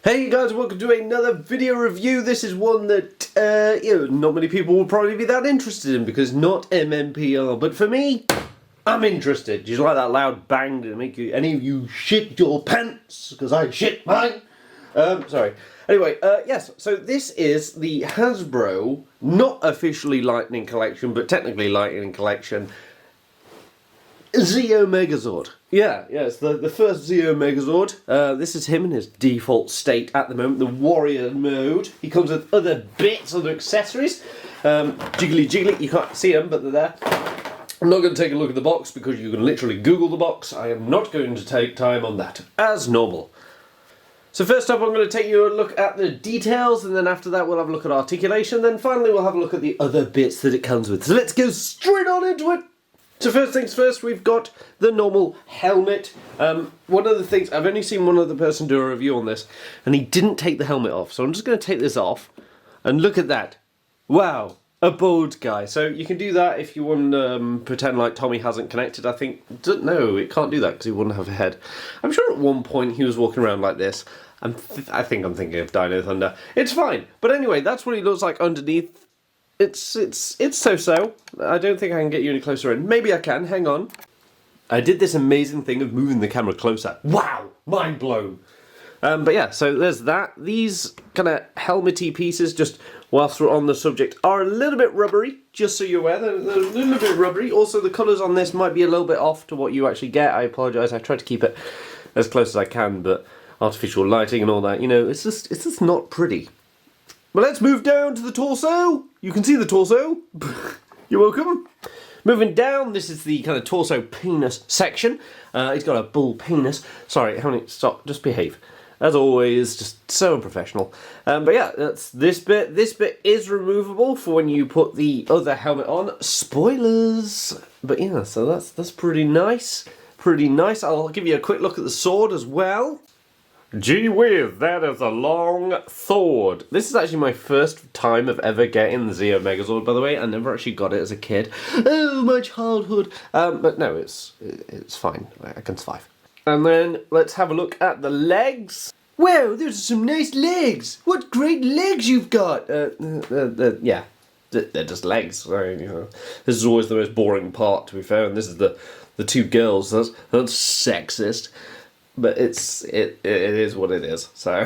Hey guys, welcome to another video review. This is one that, not many people will probably be that interested in because not MMPR, but for me, I'm interested. Do you like that loud bang to make you, any of you shit your pants? Because I shit mine. Sorry. Anyway, yes, so this is the Hasbro, not officially Lightning Collection, but technically Lightning Collection, Zeo Megazord. Yeah, it's the first Zeo Megazord. This is him in his default state at the moment, the warrior mode. He comes with other bits, other accessories. Jiggly, you can't see them, but they're there. I'm not going to take a look at the box because you can literally Google the box. I am not going to take time on that, as normal. So first up I'm going to take you a look at the details, and then after that we'll have a look at articulation, then finally we'll have a look at the other bits that it comes with. So let's go straight on into it! So first things first, we've got the normal helmet. One of the things, I've only seen one other person do a review on this, and he didn't take the helmet off. So I'm just going to take this off, and look at that. Wow, a bald guy. So you can do that if you want to pretend like Tommy hasn't connected, I think. No, it can't do that because he wouldn't have a head. I'm sure at one point he was walking around like this. I think I'm thinking of Dino Thunder. It's fine. But anyway, that's what he looks like underneath. It's so-so. I don't think I can get you any closer in. Maybe I can, hang on. I did this amazing thing of moving the camera closer. Wow, mind blown. But yeah, so there's that. These kind of helmety pieces, just whilst we're on the subject, are a little bit rubbery, just so you're aware. They're a little bit rubbery. Also, the colours on this might be a little bit off to what you actually get. I apologise, I tried to keep it as close as I can, but artificial lighting and all that, you know, it's just not pretty. But let's move down to the torso. You can see the torso. You're welcome. Moving down, this is the kind of torso penis section. He's got a bull penis. Sorry, honey, stop. Just behave. As always, just so unprofessional. But yeah, that's this bit. This bit is removable for when you put the other helmet on. Spoilers. But yeah, so that's pretty nice. Pretty nice. I'll give you a quick look at the sword as well. Gee whiz, that is a long sword. This is actually my first time of ever getting the Zeo Megazord, by the way. I never actually got it as a kid. Oh, my childhood. But no, it's fine. I can survive. And then let's have a look at the legs. Wow, those are some nice legs. What great legs you've got. Yeah, they're just legs. So, you know, this is always the most boring part, to be fair. And this is the two girls. That's sexist. But it is what it is, so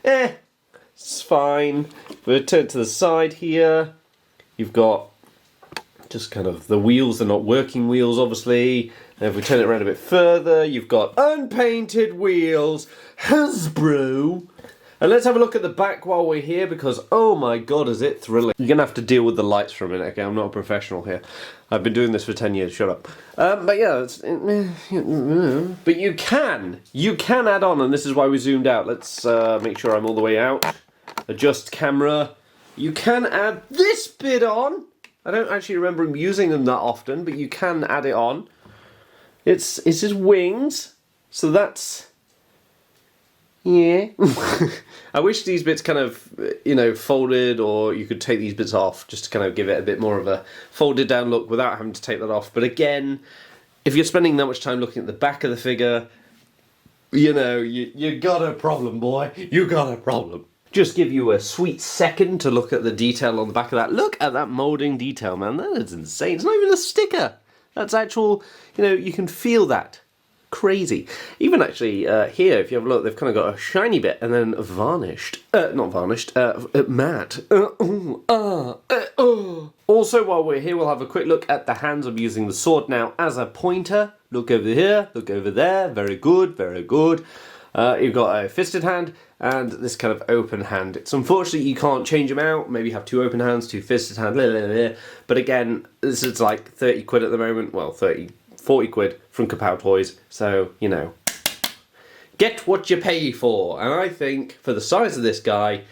it's fine. We'll turn to the side here. You've got just kind of the wheels, they're not working wheels, obviously. And if we turn it around a bit further, you've got Unpainted Wheels, Hasbro. And let's have a look at the back while we're here, because oh my god, is it thrilling. You're going to have to deal with the lights for a minute, okay? I'm not a professional here. I've been doing this for 10 years, shut up. But yeah, but you can add on, and this is why we zoomed out. Let's make sure I'm all the way out. Adjust camera. You can add this bit on. I don't actually remember using them that often, but you can add it on. It's his wings, so that's... yeah. I wish these bits kind of, folded, or you could take these bits off just to kind of give it a bit more of a folded down look without having to take that off. But again, if you're spending that much time looking at the back of the figure, you got a problem, boy. You got a problem. Just give you a sweet second to look at the detail on the back of that. Look at that moulding detail, man. That is insane. It's not even a sticker. That's actual, you can feel that. Crazy. Even actually here, if you have a look, they've kind of got a shiny bit and then varnished. Not varnished, matte. Also, while we're here, we'll have a quick look at the hands. I'm using the sword now as a pointer. Look over here, look over there. Very good, very good. You've got a fisted hand and this kind of open hand. It's unfortunate you can't change them out. Maybe have two open hands, two fisted hands. But again, this is like 30 quid at the moment. Well, 40 quid from Kapow Toys, so, get what you pay for, and I think, for the size of this guy,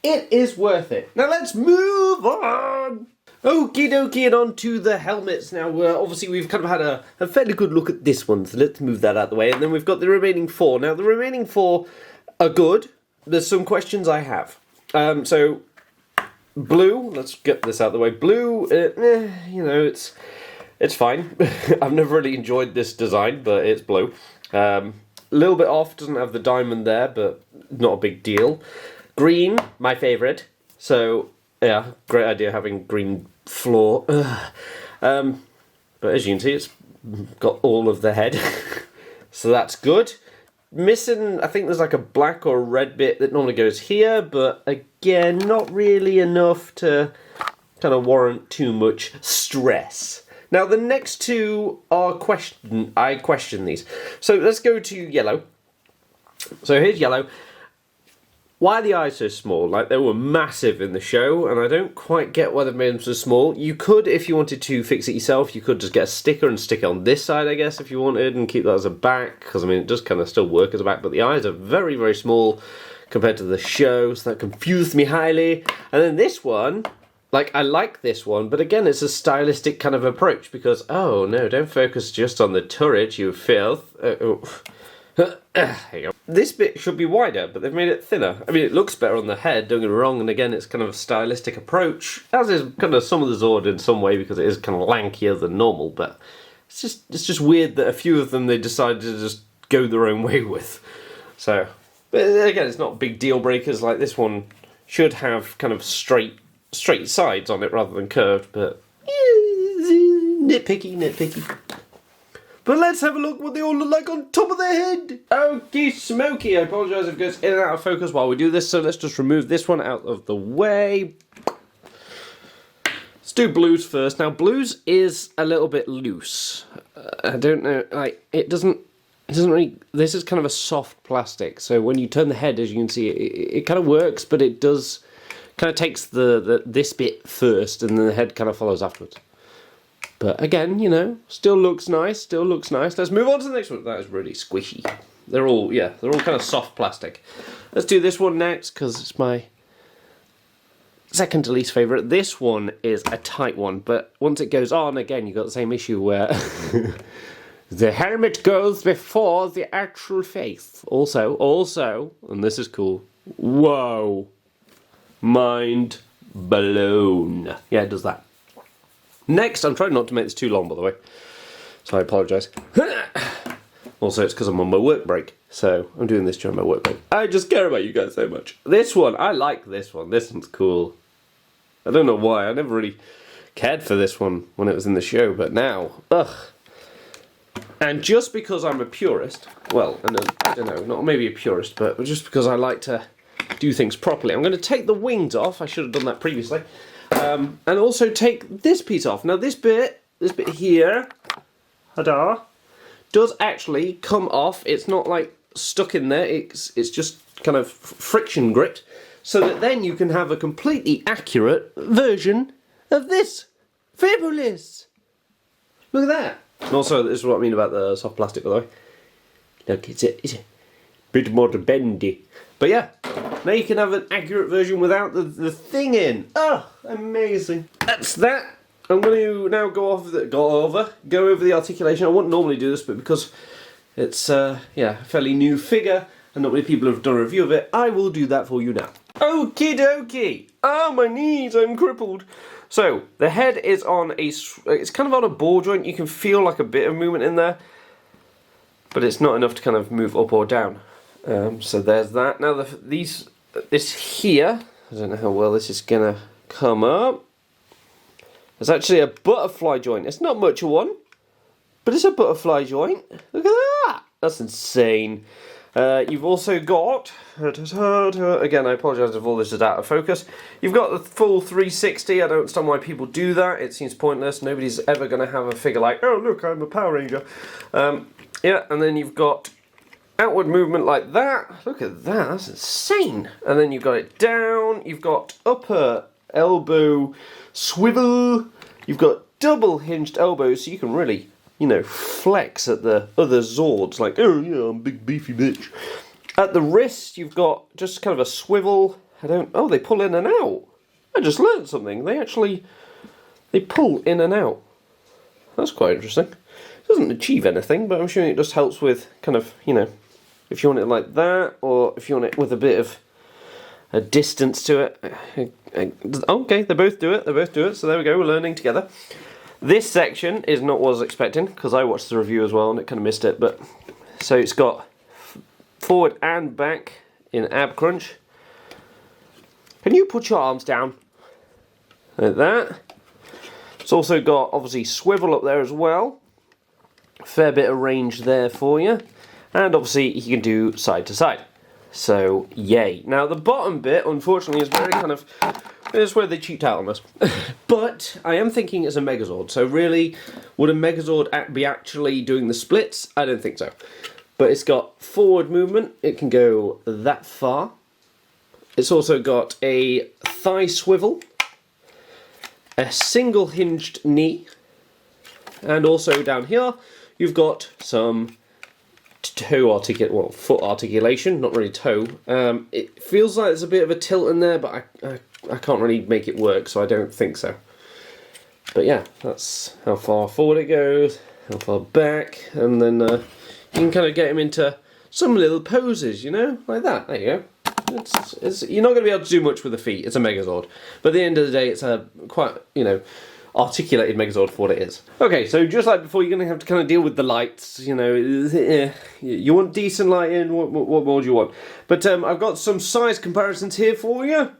it is worth it. Now let's move on! Okie dokie, and on to the helmets. Now, obviously we've kind of had a fairly good look at this one, so let's move that out of the way, and then we've got the remaining four. Now, the remaining four are good. There's some questions I have. So, blue, let's get this out of the way. Blue, it's fine. I've never really enjoyed this design, but it's blue. little bit off, doesn't have the diamond there, but not a big deal. Green, my favourite. So, yeah, great idea having green floor. But as you can see, it's got all of the head. So that's good. Missing, I think there's like a black or a red bit that normally goes here, but again, not really enough to kind of warrant too much stress. Now the next two are I question these. So let's go to yellow. So here's yellow. Why are the eyes so small? Like, they were massive in the show, and I don't quite get why they've made them so small. You could, if you wanted to fix it yourself, you could just get a sticker and stick it on this side, I guess, if you wanted, and keep that as a back, because, I mean, it does kind of still work as a back, but the eyes are very, very small compared to the show, so that confused me highly. And then this one, like, I like this one, but again, it's a stylistic kind of approach, because, oh, no, don't focus just on the turret, you filth. There you go. This bit should be wider, but they've made it thinner. I mean, it looks better on the head, don't get me wrong, and again, it's kind of a stylistic approach, as is kind of some of the Zord in some way, because it is kind of lankier than normal, but it's just weird that a few of them they decided to just go their own way with. So, but again, it's not big deal breakers. Like, this one should have kind of straight sides on it rather than curved, but nitpicky. But let's have a look what they all look like on top of their head. Okie smoky, I apologise if it goes in and out of focus while we do this, so let's just remove this one out of the way. Let's do blues first. Now, blues is a little bit loose. I don't know, like, it doesn't really, this is kind of a soft plastic, so when you turn the head, as you can see, it kind of works, but it does, kind of takes this bit first, and then the head kind of follows afterwards. But again, you know, still looks nice. Let's move on to the next one. That is really squishy. They're all kind of soft plastic. Let's do this one next, because it's my second to least favourite. This one is a tight one, but once it goes on, again, you've got the same issue where the helmet goes before the actual face. Also, and this is cool, whoa, mind blown. Yeah, it does that. Next, I'm trying not to make this too long, by the way, so I apologise. Also, it's because I'm on my work break, so I'm doing this during my work break. I just care about you guys so much. This one, I like this one. This one's cool. I don't know why. I never really cared for this one when it was in the show, but now, ugh. And just because I'm a purist, well, I don't know, not maybe a purist, but just because I like to do things properly, I'm going to take the wings off. I should have done that previously. And also take this piece off. Now this bit here, does actually come off. It's not like stuck in there, it's just kind of friction gripped, so that then you can have a completely accurate version of this. Fabulous! Look at that. And also, this is what I mean about the soft plastic, by the way. Look, it's a bit more bendy. But yeah, now you can have an accurate version without the thing in. Oh, amazing. That's that. I'm going to now go over the articulation. I wouldn't normally do this, but because it's a fairly new figure and not many people have done a review of it, I will do that for you now. Okie dokie. Oh, my knees, I'm crippled. So, the head is on it's kind of on a ball joint. You can feel like a bit of movement in there, but it's not enough to kind of move up or down. So there's that. Now this here, I don't know how well this is gonna come up. It's actually a butterfly joint. It's not much of one, but it's a butterfly joint. Look at that. That's insane. You've also got, again, I apologise if all this is out of focus. You've got the full 360. I don't understand why people do that. It seems pointless. Nobody's ever going to have a figure like, oh look, I'm a Power Ranger. Yeah, and then you've got outward movement like that. Look at that, that's insane. And then you've got it down. You've got upper elbow swivel. You've got double hinged elbows, so you can really, you know, flex at the other Zords, like, oh yeah, I'm a big beefy bitch. At the wrist, you've got just kind of a swivel. Oh, they pull in and out. I just learned something. They pull in and out. That's quite interesting. It doesn't achieve anything, but I'm sure it just helps with kind of, you know, if you want it like that, or if you want it with a bit of a distance to it. Okay, they both do it, so there we go, we're learning together. This section is not what I was expecting, because I watched the review as well and it kind of missed it, but so it's got forward and back in ab crunch. Can you put your arms down? Like that. It's also got, obviously, swivel up there as well. Fair bit of range there for you. And obviously, you can do side to side. So, yay. Now, the bottom bit, unfortunately, is very kind of... This is where they cheaped out on us. But I am thinking it's a Megazord. So really, would a Megazord be actually doing the splits? I don't think so. But it's got forward movement. It can go that far. It's also got a thigh swivel, a single hinged knee, and also down here you've got some foot articulation, not really toe. It feels like there's a bit of a tilt in there, but I can't really make it work, so I don't think so. But yeah, that's how far forward it goes, how far back, and then you can kind of get him into some little poses, you know, like that. There you go. You're not going to be able to do much with the feet. It's a Megazord. But at the end of the day, it's a quite, you know, articulated Megazord for what it is. Okay, so just like before, you're going to have to kind of deal with the lights, you know. You want decent lighting, what more do you want? But I've got some size comparisons here for you.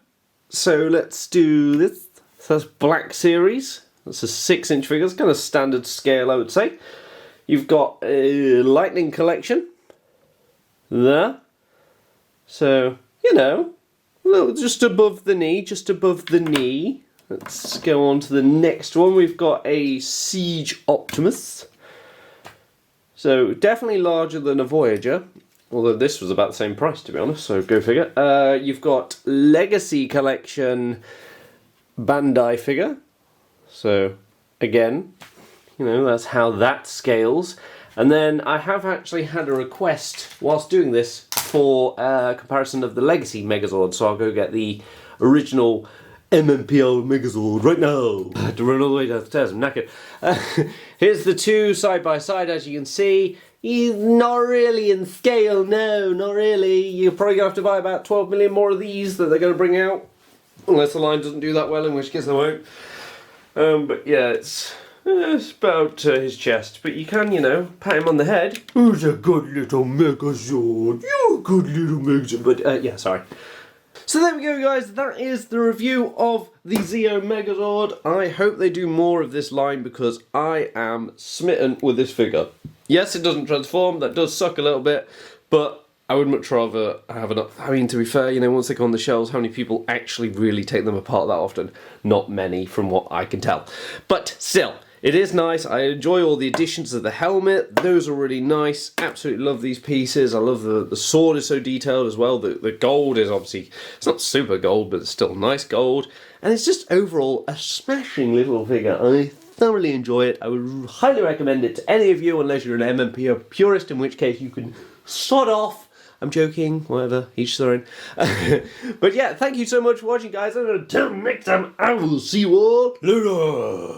So let's do this. So that's Black Series. That's a 6-inch figure. It's kind of standard scale, I would say. You've got a Lightning Collection. There. So, you know, a little just above the knee, just above the knee. Let's go on to the next one. We've got a Siege Optimus. So, definitely larger than a Voyager. Although this was about the same price, to be honest, so go figure. You've got Legacy Collection Bandai figure. So, again, you know, that's how that scales. And then I have actually had a request whilst doing this for a comparison of the Legacy Megazord, so I'll go get the original MMPL Megazord right now. I have to run all the way downstairs, I'm knackered. Here's the two side by side, as you can see. He's not really in scale, no, not really. You're probably going to have to buy about 12 million more of these that they're going to bring out. Unless the line doesn't do that well, in which case they won't. But yeah, it's about his chest. But you can, you know, pat him on the head. Who's a good little Megazord? You're a good little Megazord. But yeah, sorry. So there we go, guys. That is the review of the Zeo Megazord. I hope they do more of this line because I am smitten with this figure. Yes, it doesn't transform. That does suck a little bit, but I would much rather have enough. I mean, to be fair, you know, once they go on the shelves, how many people actually really take them apart that often? Not many, from what I can tell. But still, it is nice. I enjoy all the additions of the helmet. Those are really nice. Absolutely love these pieces. I love the sword is so detailed as well. The gold is obviously, it's not super gold, but it's still nice gold. And it's just overall a smashing little figure. I thoroughly enjoy it. I would highly recommend it to any of you, unless you're an MMP purist, in which case you can sod off. I'm joking, whatever, each their own. But yeah, thank you so much for watching, guys, and until next time, I will see you all later.